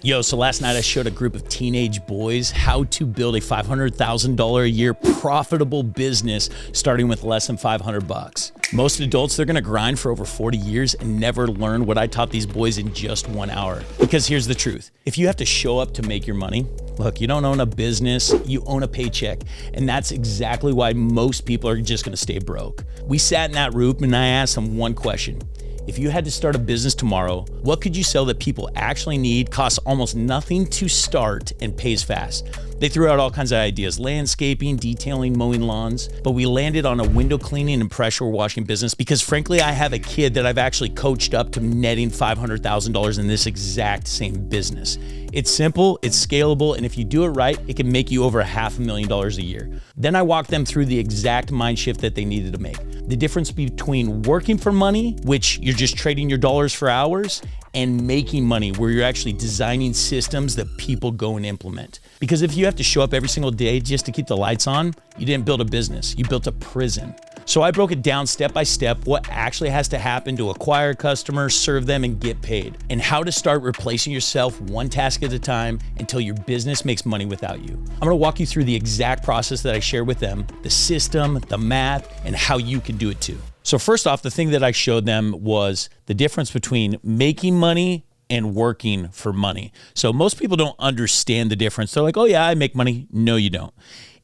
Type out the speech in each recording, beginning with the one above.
Yo, so last night I showed a group of teenage boys how to build a $500,000 a year profitable business starting with less than 500 bucks. Most adults, they're gonna grind for over 40 years and never learn what I taught these boys in just 1 hour. Because here's the truth. If you have to show up to make your money, look, you don't own a business, you own a paycheck. And that's exactly why most people are just gonna stay broke. We sat in that room and I asked them one question. If you had to start a business tomorrow, what could you sell that people actually need, costs almost nothing to start, and pays fast? They threw out all kinds of ideas, landscaping, detailing, mowing lawns, but we landed on a window cleaning and pressure washing business because frankly, I have a kid that I've actually coached up to netting $500,000 in this exact same business. It's simple, it's scalable, and if you do it right, it can make you over $500,000 a year. Then I walked them through the exact mind shift that they needed to make. The difference between working for money, which you're just trading your dollars for hours, and making money, where you're actually designing systems that people go and implement. Because if you have to show up every single day just to keep the lights on, you didn't build a business, you built a prison. So I broke it down step by step, what actually has to happen to acquire customers, serve them, and get paid, and how to start replacing yourself one task at a time until your business makes money without you. I'm gonna walk you through the exact process that I shared with them, the system, the math, and how you can do it too. So first off, the thing that I showed them was the difference between making money and working for money. So most people don't understand the difference. They're like, oh yeah, I make money. No, you don't.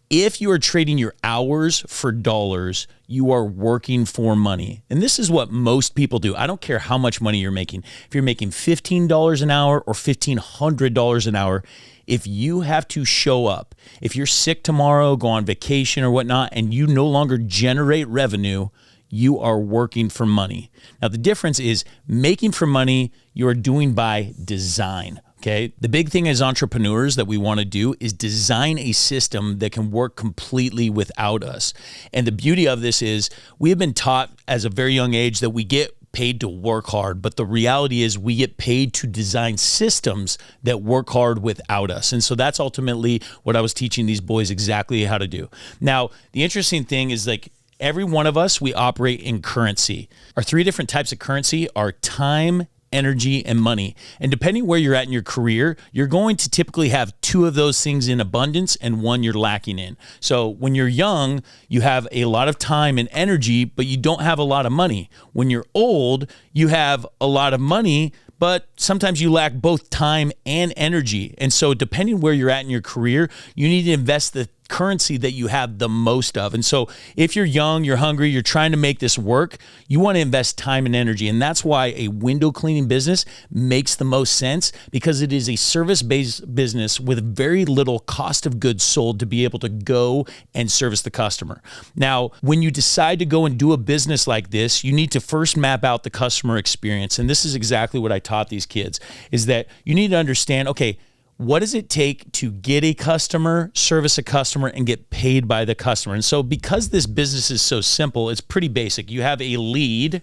If you are trading your hours for dollars, you are working for money. And this is what most people do. I don't care how much money you're making. If you're making $15 an hour or $1,500 an hour, if you have to show up, if you're sick tomorrow, go on vacation or whatnot, and you no longer generate revenue, you are working for money. Now, the difference is making for money, you are doing by design. Okay. The big thing as entrepreneurs that we want to do is design a system that can work completely without us. And the beauty of this is we have been taught as a very young age that we get paid to work hard, but the reality is we get paid to design systems that work hard without us. And so that's ultimately what I was teaching these boys exactly how to do. Now, the interesting thing is like every one of us, we operate in currency. Our three different types of currency are time, energy, and money. And depending where you're at in your career, you're going to typically have two of those things in abundance and one you're lacking in. So when you're young, you have a lot of time and energy, but you don't have a lot of money. When you're old, you have a lot of money, but sometimes you lack both time and energy. And so depending where you're at in your career, you need to invest the currency that you have the most of. And so if you're young, you're hungry, you're trying to make this work, you want to invest time and energy. And that's why a window cleaning business makes the most sense, because it is a service-based business with very little cost of goods sold to be able to go and service the customer. Now, when you decide to go and do a business like this, you need to first map out the customer experience. And this is exactly what I taught these kids, is that you need to understand, okay, what does it take to get a customer, service a customer, and get paid by the customer? And so because this business is so simple, it's pretty basic. You have a lead,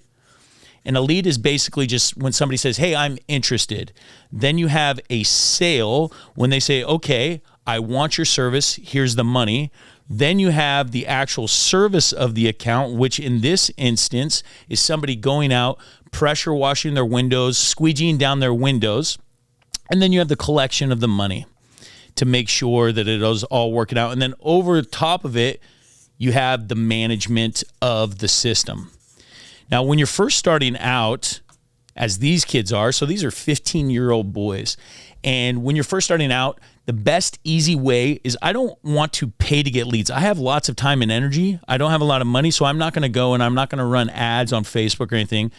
and a lead is basically just when somebody says, hey, I'm interested. Then you have a sale when they say, okay, I want your service, here's the money. Then you have the actual service of the account, which in this instance is somebody going out, pressure washing their windows, squeegeeing down their windows. And then you have the collection of the money to make sure that it is all working out. And then over top of it, you have the management of the system. Now, when you're first starting out, as these kids are, so these are 15-year-old boys. And when you're first starting out, the best easy way is I don't want to pay to get leads. I have lots of time and energy. I don't have a lot of money, so I'm not going to go and I'm not going to run ads on Facebook or anything.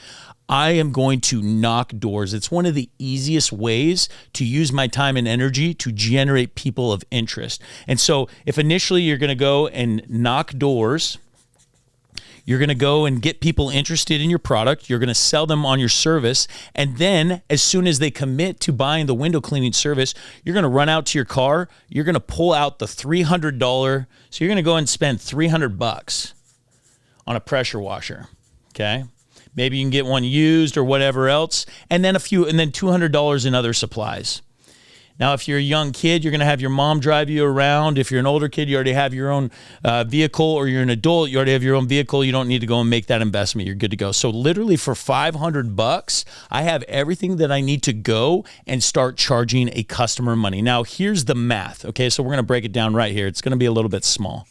I am going to knock doors. It's one of the easiest ways to use my time and energy to generate people of interest. And so if initially you're going to go and knock doors, you're going to go and get people interested in your product. You're going to sell them on your service. And then as soon as they commit to buying the window cleaning service, you're going to run out to your car. You're going to pull out the $300. So you're going to go and spend $300 on a pressure washer. Okay. Maybe you can get one used or whatever else. And then and then $200 in other supplies. Now, if you're a young kid, you're going to have your mom drive you around. If you're an older kid, you already have your own vehicle, or you're an adult, you already have your own vehicle. You don't need to go and make that investment. You're good to go. So literally for $500, I have everything that I need to go and start charging a customer money. Now, here's the math. Okay, so we're going to break it down right here. It's going to be a little bit small.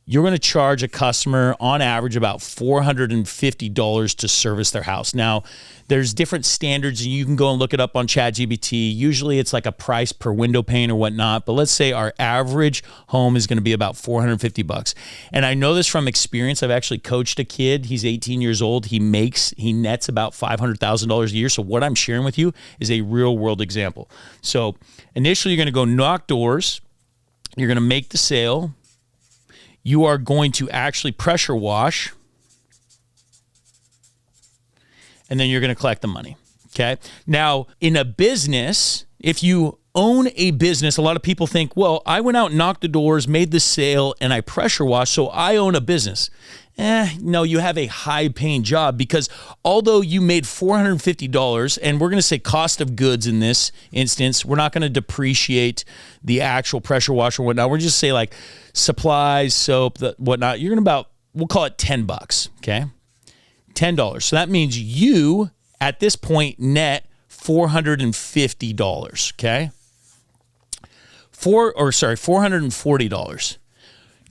You're going to charge a customer on average about $450 to service their house. Now, there's different standards, and you can go and look it up on ChatGPT. Usually it's like a price per window pane or whatnot, but let's say our average home is going to be about $450. And I know this from experience. I've actually coached a kid. He's 18 years old. He nets about $500,000 a year. So what I'm sharing with you is a real world example. So initially you're going to go knock doors. You're going to make the sale. You are going to actually pressure wash, and then you're going to collect the money, okay? Now, in a business, if you own a business, a lot of people think, well, I went out and knocked the doors, made the sale, and I pressure washed, so I own a business. No, you have a high-paying job, because although you made $450, and we're going to say cost of goods in this instance, we're not going to depreciate the actual pressure washer or whatnot. We're just say like supplies, soap, whatnot. You're going to we'll call it $10, okay? $10. So that means you, at this point, net $450, okay? $440.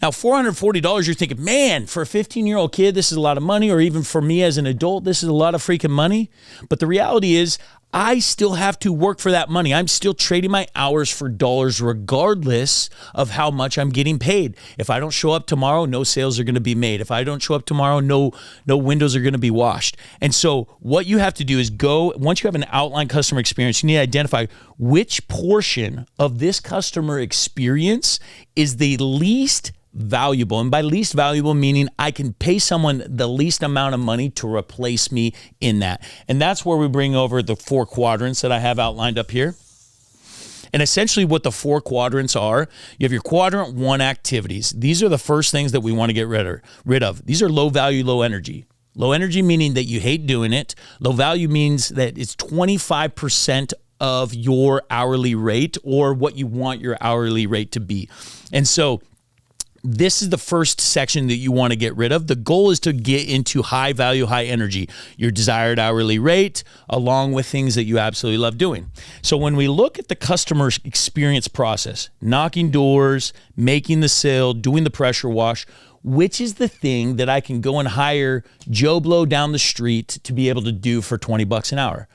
Now, $440, you're thinking, man, for a 15-year-old kid, this is a lot of money, or even for me as an adult, this is a lot of freaking money. But the reality is, I still have to work for that money. I'm still trading my hours for dollars regardless of how much I'm getting paid. If I don't show up tomorrow, no sales are going to be made. If I don't show up tomorrow, no windows are going to be washed. And so what you have to do is go, once you have an outline customer experience, you need to identify which portion of this customer experience is the least valuable. And by least valuable, meaning I can pay someone the least amount of money to replace me in that. And that's where we bring over the 4 quadrants that I have outlined up here. And essentially what the 4 quadrants are, you have your quadrant 1 activities. These are the first things that we want to get rid of. These are low value, low energy. Low energy meaning that you hate doing it. Low value means that it's 25% of your hourly rate, or what you want your hourly rate to be. And so this is the first section that you want to get rid of. The goal is to get into high value, high energy, your desired hourly rate, along with things that you absolutely love doing. So when we look at the customer experience process, knocking doors, making the sale, doing the pressure wash, which is the thing that I can go and hire Joe Blow down the street to be able to do for $20 an hour?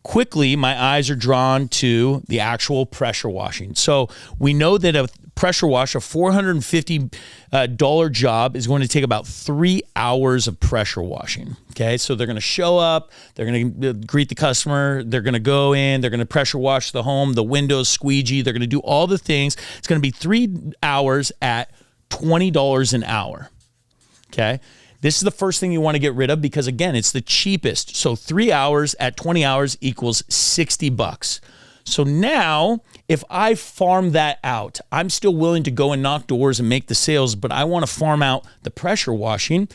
Quickly, my eyes are drawn to the actual pressure washing. So we know that a pressure wash, a $450 job, is going to take about 3 hours of pressure washing. Okay, so they're going to show up, they're going to greet the customer, they're going to go in, they're going to pressure wash the home, the windows, squeegee, they're going to do all the things. It's going to be 3 hours at $20 an hour. Okay. This is the first thing you want to get rid of, because again, it's the cheapest. So 3 hours at 20 hours equals $60. So now if I farm that out, I'm still willing to go and knock doors and make the sales, but I want to farm out the pressure washing.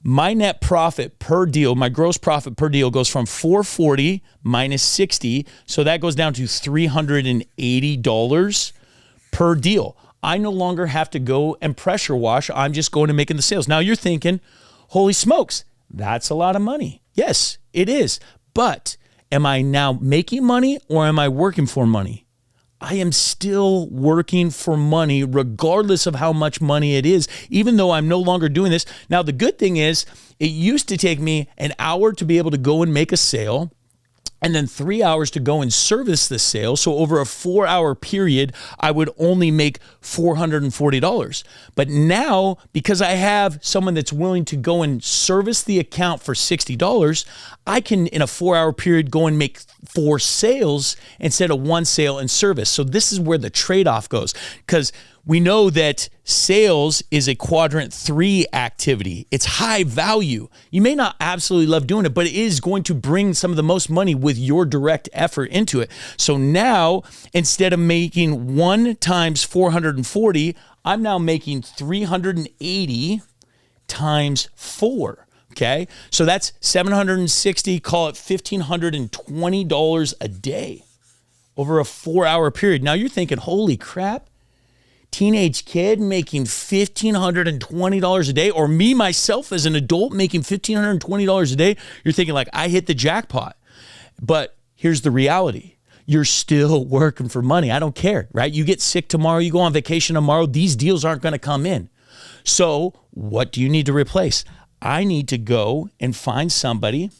My net profit per deal, my gross profit per deal goes from $440 minus 60. So that goes down to $380 per deal. I no longer have to go and pressure wash. I'm just going and making the sales. Now you're thinking, holy smokes, that's a lot of money. Yes, it is. But am I now making money, or am I working for money? I am still working for money regardless of how much money it is, even though I'm no longer doing this. Now, the good thing is it used to take me an hour to be able to go and make a sale, and then 3 hours to go and service the sale. So over a 4-hour period, I would only make $440. But now, because I have someone that's willing to go and service the account for $60, I can, in a 4-hour period, go and make 4 sales instead of 1 sale and service. So this is where the trade-off goes, because we know that sales is a quadrant 3 activity. It's high value. You may not absolutely love doing it, but it is going to bring some of the most money with your direct effort into it. So now, instead of making 1 times 440, I'm now making 380 times 4. Okay, so that's $760, call it $1,520 a day. over a 4-hour period. Now you're thinking, holy crap, teenage kid making $1,520 a day, or me, myself, as an adult making $1,520 a day. You're thinking like, I hit the jackpot. But here's the reality. You're still working for money. I don't care, right? You get sick tomorrow, you go on vacation tomorrow, these deals aren't going to come in. So what do you need to replace? I need to go and find somebody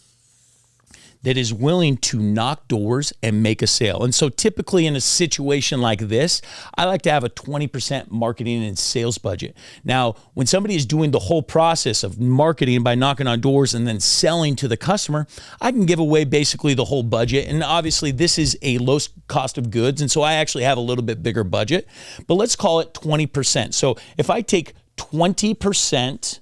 that is willing to knock doors and make a sale. And so typically in a situation like this, I like to have a 20% marketing and sales budget. Now, when somebody is doing the whole process of marketing by knocking on doors and then selling to the customer, I can give away basically the whole budget. And obviously this is a low cost of goods. And so I actually have a little bit bigger budget, but let's call it 20%. So if I take 20%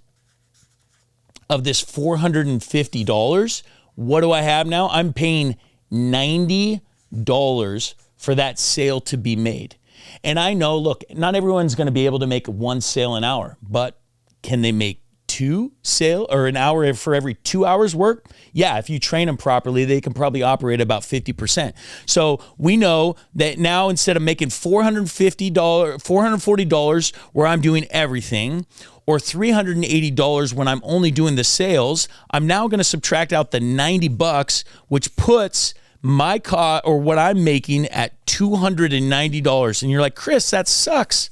of this $450, what do I have now? I'm paying $90 for that sale to be made. And I know, look, not everyone's going to be able to make one sale an hour, but can they make 2 sales or an hour for every 2 hours work? Yeah, if you train them properly, they can probably operate about 50%. So we know that now instead of making $440 where I'm doing everything, or $380 when I'm only doing the sales, I'm now going to subtract out the $90, which puts my cost or what I'm making at $290. And you're like, Chris, that sucks.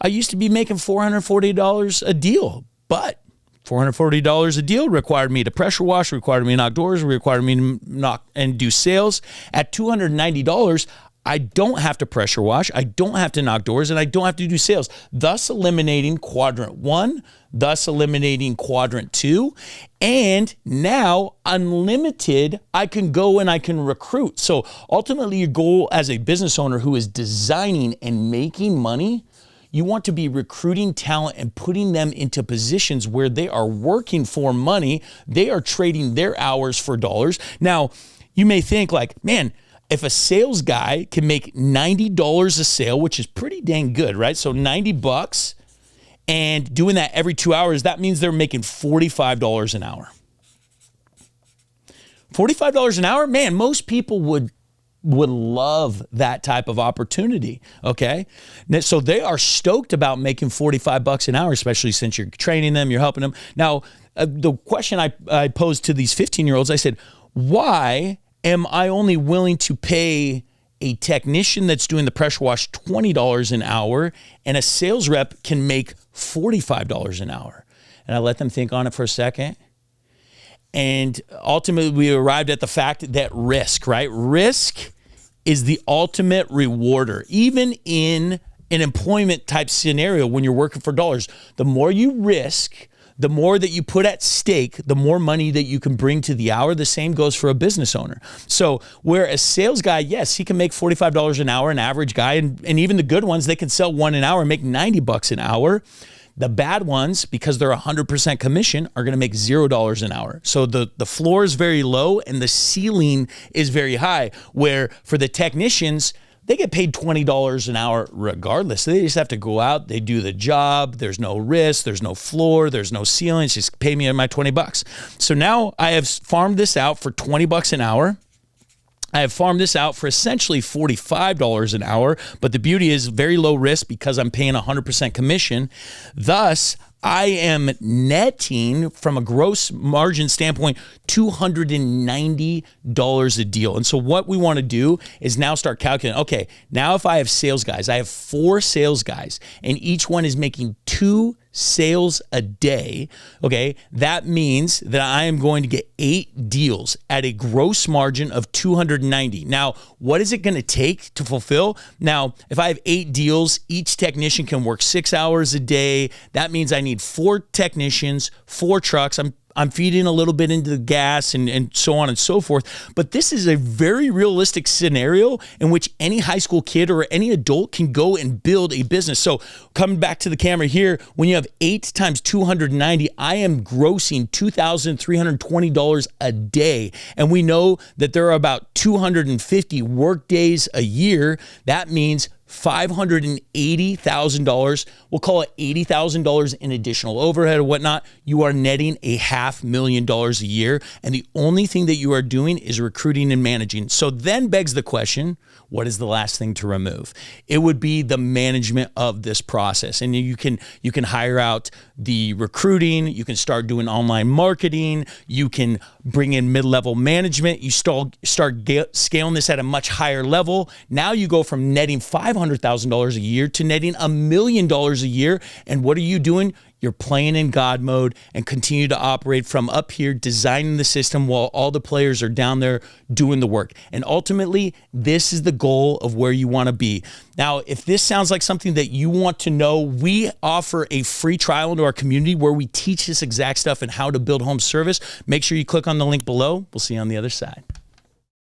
I used to be making $440 a deal, but $440 a deal required me to pressure wash, required me to knock doors, required me to knock and do sales. At $290, I don't have to pressure wash, I don't have to knock doors, and I don't have to do sales, thus eliminating quadrant 1, thus eliminating quadrant 2, and now unlimited, I can go and I can recruit. So ultimately your goal as a business owner who is designing and making money, you want to be recruiting talent and putting them into positions where they are working for money, they are trading their hours for dollars. Now, you may think like, man, if a sales guy can make $90 a sale, which is pretty dang good, right? So $90 and doing that every 2 hours, that means they're making $45 an hour. $45 an hour, man, most people would love that type of opportunity, okay? So they are stoked about making $45 an hour, especially since you're training them, you're helping them. Now, the question I posed to these 15-year-olds, I said, why am I only willing to pay a technician that's doing the pressure wash $20 an hour and a sales rep can make $45 an hour? And I let them think on it for a second. And ultimately we arrived at the fact that risk, right? Risk is the ultimate rewarder. Even in an employment type scenario, when you're working for dollars, the more you risk, the more that you put at stake, the more money that you can bring to the hour. The same goes for a business owner. So where a sales guy, yes, he can make $45 an hour, an average guy, and even the good ones, they can sell one an hour and make $90 an hour. The bad ones, because they're 100% commission, are going to make $0 an hour. So the floor is very low and the ceiling is very high, where for the technicians, they get paid $20 an hour regardless. They just have to go out, they do the job, there's no risk, there's no floor, there's no ceiling, it's just pay me my $20. So now I have farmed this out for $20 an hour. I have farmed this out for essentially $45 an hour, but the beauty is very low risk because I'm paying 100% commission. Thus, I am netting from a gross margin standpoint $290 a deal. And so what we want to do is now start calculating, okay, now if I have sales guys, I have 4 sales guys and each one is making 2 sales a day, okay, that means that I am going to get 8 deals at a gross margin of 290. Now, what is it going to take to fulfill? Now, if I have 8 deals, each technician can work 6 hours a day. That means I need 4 technicians, 4 trucks. I'm feeding a little bit into the gas and so on and so forth. But this is a very realistic scenario in which any high school kid or any adult can go and build a business. So coming back to the camera here, when you have 8 times 290, I am grossing $2,320 a day. And we know that there are about 250 work days a year. That means $580,000, we'll call it $80,000 in additional overhead or whatnot, you are netting $500,000 a year. And the only thing that you are doing is recruiting and managing. So then begs the question, what is the last thing to remove? It would be the management of this process. And you can hire out the recruiting, you can start doing online marketing, you can bring in mid-level management, you start scaling this at a much higher level. Now you go from netting $500,000 a year to netting $1 million a year. And what are you doing? You're playing in God mode and continue to operate from up here, designing the system while all the players are down there doing the work. And ultimately, this is the goal of where you want to be. Now, if this sounds like something that you want to know, we offer a free trial into our community where we teach this exact stuff and how to build home service. Make sure you click on the link below. We'll see you on the other side.